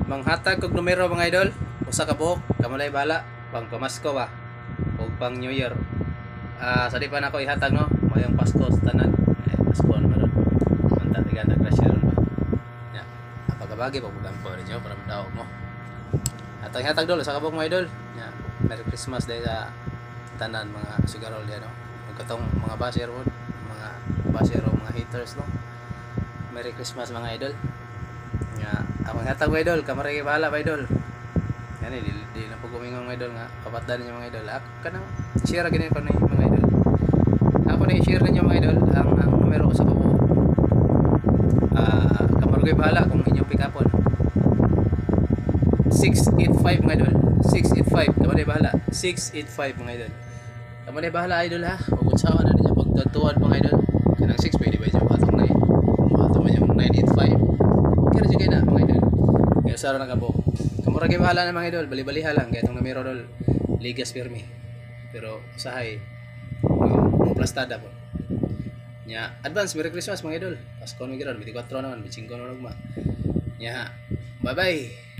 Manghatag kog numero mga idol. Usa ka buok, kamalay bala pang pamasko ba o pang New Year. Sa di pa nako ihatag no, mayong Pasko sa tanan. Pasko na meron. Manta tiga nag-crasher ba. Ya. Apagabagi pa bulan po rin para madaog mo. Hatag dol sa kabog mga idol. Ya. Merry Christmas dahil sa tanan mga sugarol yan no. Magkatong mga basher mo, mga basher o mga haters no. Merry Christmas mga idol. Nga, amang hatag mga idol, kamaray bahala mga idol. Yan di na po gumingon mga idol nga, kapatdan ninyo mga idol. Ako ka nang share ganyan ko na mga idol. Ako na i-share ninyo mga idol, ang numero ko sa kubo. Kamaray bahala kung inyong pick upon. 685 mga idol. 685, kamaray bahala. 685 mga idol. Kamaray bahala idol ha. Huwag unsawa na ninyo pagtatuan mga idol. Kanang 6 pwede ba yung batong 9? Batong mo yung 985. Kaya sige na mga idol. Kaya sara na kabo. Kamurag bahala na mga idol, bali-baliha lang kaya itong numero dol ligas firme. Pero usahay mo plastada po. Nya, advance Merry Christmas mga idol. Pasko na giron, 24 naman, 25 na nagma. Nya, bye-bye.